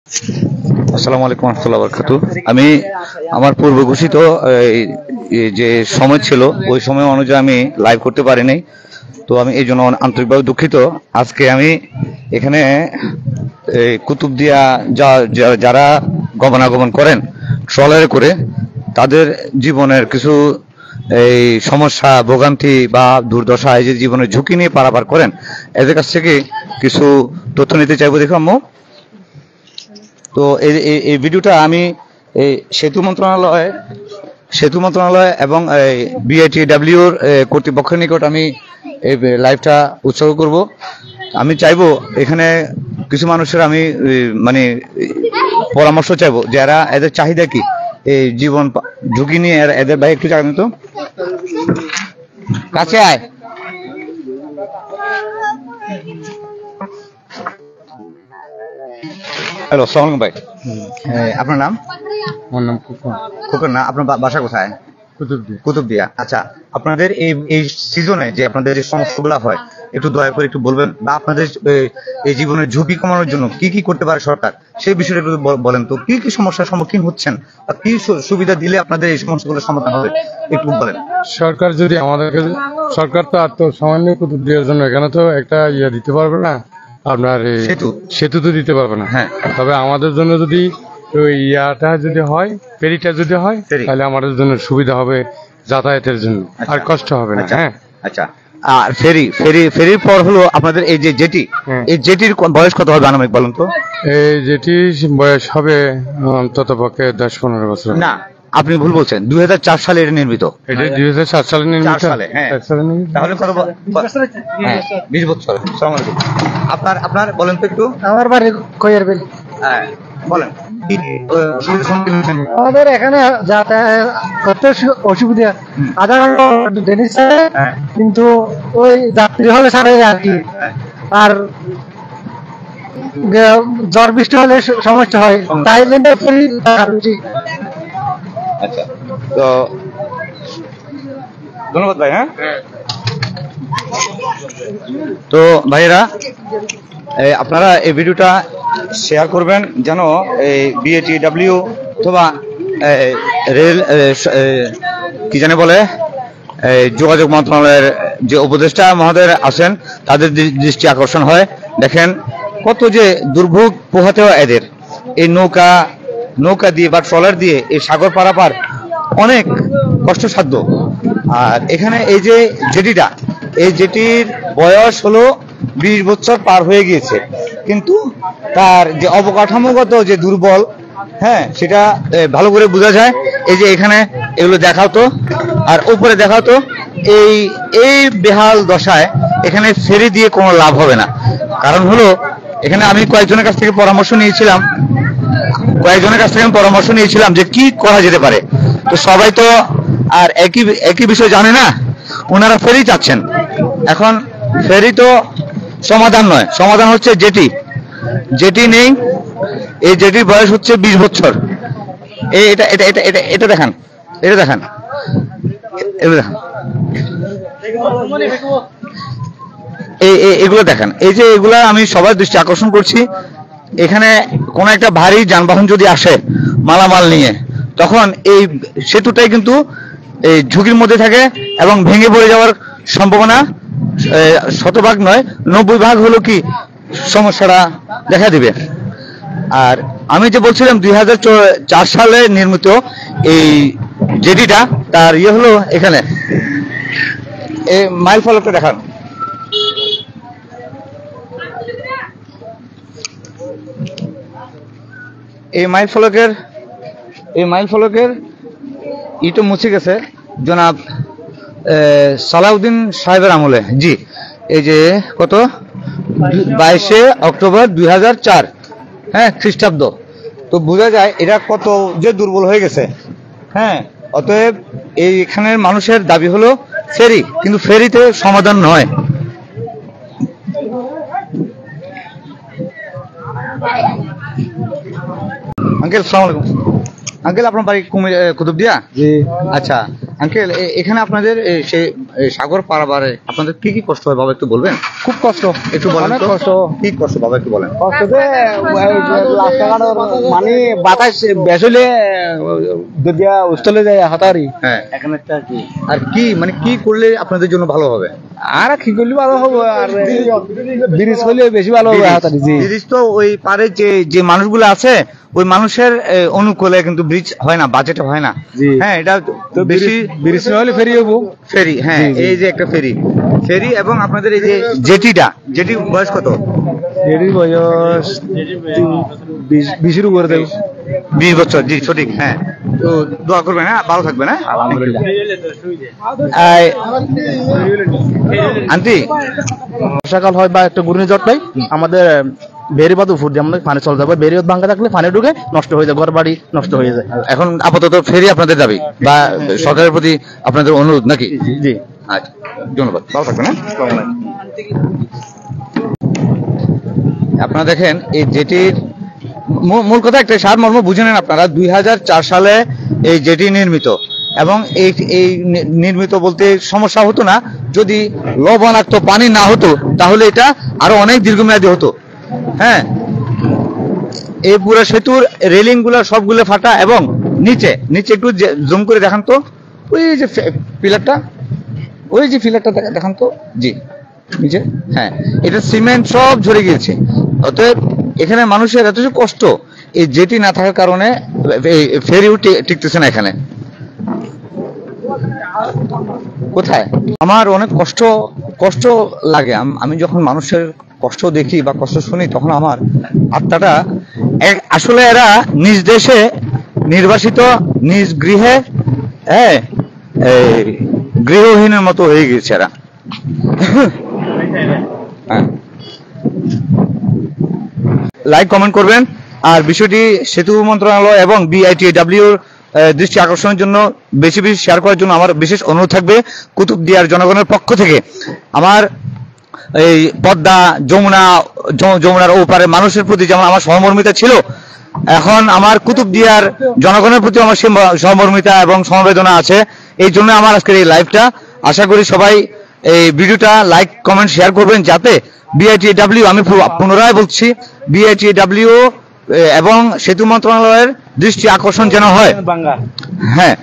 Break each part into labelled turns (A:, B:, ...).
A: আসসালামু আলাইকুম রহমতুল্লাহ বরকাতু। আমি আমার পূর্ব ঘোষিত যে সময় ছিল ওই সময় অনুযায়ী আমি লাইভ করতে পারি নাই, তো আমি এই জন্য আন্তরিকভাবে দুঃখিত। আজকে আমি এখানে কুতুবদিয়া যারা গমনাগমন করেন ট্রলারে করে, তাদের জীবনের কিছু এই সমস্যা ভোগান্তি বা দুর্দশা, এই যে জীবনের ঝুঁকি নিয়ে পারাপার করেন, এদের কাছ থেকে কিছু তথ্য নিতে চাইবো। দেখো আম্মু, তো এই ভিডিওটা আমি এই সেতু মন্ত্রণালয় এবং বিআইটিডব্লিউর কর্তৃপক্ষের নিকট আমি এই লাইভটা উৎসর্গ করব। আমি চাইবো এখানে কিছু মানুষের আমি মানে পরামর্শ চাইবো, যারা এদের চাহিদা কি, এই জীবন ঝুঁকি নিয়ে এদের ভাই একটু জানেন তো, কাছে আয়। হ্যালো, আসসালামু আলাইকুম ভাই। আপনার নাম?
B: আমার নাম
A: খোকন না? আপনার বাসা কোথায়? কুতুবদিয়া। আচ্ছা, আপনাদের এই সিজনে যে আপনাদের যে সমস্যাগুলো হয়, একটু দয়া করে একটু বলবেন, বা আপনাদের এই জীবনের ঝুঁকি কমানোর জন্য কি কি করতে পারে সরকার, সেই বিষয়ে একটু বলেন তো। কি কি সমস্যার সম্মুখীন হচ্ছেন বা কি সুবিধা দিলে আপনাদের এই সমস্যাগুলোর সমাধান হবে, একটু বলেন।
B: সরকার যদি আমাদেরকে, সরকার তো আর তো সামান্য কুতুবদিয়ার জন্য এখানে তো একটা দিতে পারবে না, আপনার সেতু তো দিতে পারবে না।
A: হ্যাঁ,
B: তবে আমাদের জন্য যদি ওই যদি হয়, ফেরিটা যদি হয়, তাহলে আমাদের জন্য সুবিধা হবে যাতায়াতের জন্য, আর কষ্ট হবে না। হ্যাঁ,
A: আচ্ছা। আর ফেরির পর হলো আপনাদের এই যে জেটি, এই জেটির বয়স কত হবে আনুমানিক বলেন তো?
B: এই যেটি বয়স হবে অন্তত পক্ষে 10-15 বছর।
A: না, আপনি ভুল বলছেন, 2004 সালে এটা নির্মিত।
B: এটা 2007 সালে নির্মিত।
A: তাহলে কত? 20 বছর। আসসালামু আলাইকুম। আপনার বলেন তো একটু।
C: আমার বাড়ি কইয়ার বিল।
A: হ্যাঁ, বলেন।
C: আমাদের এখানে যাতায়াত করতে অসুবিধা, আধা ঘন্টা ডেলি ছাড়ে, কিন্তু ওই যাত্রী হলে ছাড়ে আর কি। আর ঝড় বৃষ্টি হলে সমস্যা হয়, তাই জন্য
A: আচ্ছা, তো ধন্যবাদ ভাই। হ্যাঁ, তো ভাইয়েরা, আপনারা এই ভিডিওটা শেয়ার করবেন, যেন এই বিআইটিডব্লিউ অথবা রেল কি জানে বলে, যোগাযোগ মন্ত্রণালয়ের যে উপদেষ্টা মহোদয় আছেন, তাদের দৃষ্টি আকর্ষণ হয়। দেখেন কত যে দুর্ভোগ পোহাতে হয় এদের, এই নৌকা দিয়ে বা ট্রলার দিয়ে এই সাগর পারাপার অনেক কষ্টসাধ্য। আর এখানে এই যে জেটিটা, এই জেটির বয়স হলো 20 বছর পার হয়ে গিয়েছে, কিন্তু তার যে অবকাঠামোগত যে দুর্বল, হ্যাঁ, সেটা ভালো করে বোঝা যায়। এই যে এখানে এগুলো দেখাও তো, আর উপরে দেখাও তো। এই বেহাল দশায় এখানে ফেরি দিয়ে কোনো লাভ হবে না। কারণ হলো, এখানে আমি কয়েকজনের কাছ থেকে পরামর্শ নিয়েছিলাম যে কি করা যেতে পারে। তো সবাই তো আর একই বিষয় জানে না, ওনারা ফেরি চাচ্ছেন। এখন ফেরি তো সমাধান নয়, সমাধান হচ্ছে জেটি নেই। এই জেটির বয়স হচ্ছে 20 বছর। এটা দেখান, এগুলো দেখান। এই যে এগুলা আমি সবার দৃষ্টি আকর্ষণ করছি। এখানে কোন একটা ভারী যানবাহন যদি আসে মালামাল নিয়ে, তখন এই সেতুটাই কিন্তু এই ঝুঁকির মধ্যে থাকে এবং ভেঙে পড়ে যাওয়ার সম্ভাবনা 100% নয়, 90% হলো কি সমস্যাটা দেখা দিবে। আর আমি যে বলছিলাম 2004 সালে নির্মিত এই জেটিটা, তার হলো এখানে এই মাইল ফলকটা দেখান। এই মাইল ফলকের ইটো মুছে গেছে জনাব সালাউদ্দিন সাহেবের আমলে। জি, এই যে কত, 22শে অক্টোবর 2004, হ্যাঁ, খ্রিস্টাব্দ। তো বোঝা যায় এটা কত যে দুর্বল হয়ে গেছে। হ্যাঁ, অতএব এইখানের মানুষের দাবি হলো ফেরি, কিন্তু ফেরিতে সমাধান নয়। আঙ্কেল, আসসালামু আলাইকুম। আঙ্কেল, আপনার বাড়ি কুতুবদিয়া? জি। আচ্ছা, আঙ্কেল এখানে আপনাদের সে সাগর পারাবারে আপনাদের কি কি কষ্ট হয় বাবা একটু বলবেন?
C: খুব কষ্ট,
A: একটু বলেন
C: অনেক
A: তো।
C: কষ্ট।
A: কি কষ্ট বাবা একটু বলেন?
C: কষ্টতে রাস্তাঘাট মানে বাতাস বেশ হলে দুদিয়া উস্তলে যায় হাতারি।
A: হ্যাঁ,
C: এখানে কি
A: আর কি মানে কি করলে আপনাদের জন্য ভালো হবে?
C: আর কি করলে ভালো হবে, আর ব্রিজ করলে বেশি ভালো হবে হাতারি। জি,
A: ব্রিজ তো ওই পারে যে যে মানুষগুলো আছে ওই মানুষের অনুকূলে কিন্তু ব্রিজ হয় না, বাজেট হয় না।
C: জি।
A: হ্যাঁ, এটা
C: তো
A: বেশি
C: ব্রিজ না হলে ফেরি হবো।
A: ফেরি। হ্যাঁ,
C: জি, জি।
A: এই যে একটা ফেরি এবং আপনাদের এই যে জেটি বয়স কত?
C: এটির বয়স 20-এর উপরে দেব।
A: 20 বছর। জি সঠিক। হ্যাঁ, তো দোয়া করবেন, হ্যাঁ ভালো থাকবেন। হ্যাঁ,
C: আলহামদুলিল্লাহ।
A: আন্টি
C: বর্ষাকাল হয় বা একটা ঘূর্ণিঝড় পাই, আমাদের বেরি বাদ উপর দিয়ে আমাদের পানি চলে যাবে। বেরি ভাঙ্গা থাকলে পানি ঢুকে নষ্ট হয়ে যায়, ঘর বাড়ি নষ্ট হয়ে যায়।
A: এখন আপাতত ফেরি আপনাদের দাবি বা সরকারের প্রতি আপনাদের অনুরোধ নাকি?
C: জি।
A: আচ্ছা, ধন্যবাদ, ভালো থাকবেন। হ্যাঁ, আপনারা দেখেন এই জেটির মূল কথা একটা সারমর্ম বুঝে নেন আপনারা। 2004 সালে এই জেটি নির্মিত এবং এই নির্মিত বলতে সমস্যা হতো না যদি লবণাক্ত পানি না হতো, তাহলে এটা আরো অনেক দীর্ঘমেয়াদী হতো। হ্যাঁ, এই পুরো সেতুর রেলিং গুলো সবগুলো ফাটা এবং নিচে একটু জুম করে দেখান তো, ওই যে পিলারটা, ওই যে পিলারটা দেখান তো। জি, নিচে। হ্যাঁ, এটা সিমেন্ট সব ঝরে গিয়েছে। অতএব এখানে মানুষের এত যে কষ্ট, এই জেটি না থাকার কারণে ফেরিও টিকতেছে না এখানে। কোথায় আমার অনেক কষ্ট লাগে। আমি যখন মানুষের কষ্ট দেখি বা কষ্ট শুনি তখন আমার আত্মাটা আসলে এরা নিজ দেশে নির্বাসিত, নিজ গৃহে গৃহহীনের মতো হয়ে গেছে এরা। লাইক কমেন্ট করবেন আর বিষয়টি সেতু মন্ত্রণালয় এবং BITAW দৃষ্টি আকর্ষণের জন্য বেশি শেয়ার করার জন্য আমার বিশেষ অনুরোধ থাকবে। কুতুবদিয়ার জনগণের পক্ষ থেকে আমার এই পদ্মা যমুনার ওপারে মানুষের প্রতি যেমন আমার সহমর্মিতা ছিল, এখন আমার কুতুবদিয়ার জনগণের প্রতি আমার সহমর্মিতা এবং সমবেদনা আছে। এই জন্য আমার আজকের এই লাইভটা। আশা করি সবাই এই ভিডিওটা লাইক কমেন্ট শেয়ার করবেন যাতে BITAW, আমি পুনরায় বলছি, BITAW এবং সেতু মন্ত্রণালয়ের দৃষ্টি আকর্ষণ যেন হয়। হ্যাঁ,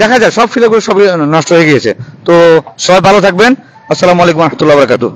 A: দেখা যায় সব ফিলেগুলো সবই নষ্ট হয়ে গিয়েছে। তো সবাই ভালো থাকবেন। আসসালামু আলাইকুম রহমতুল্লাহ বারাকাতুহু।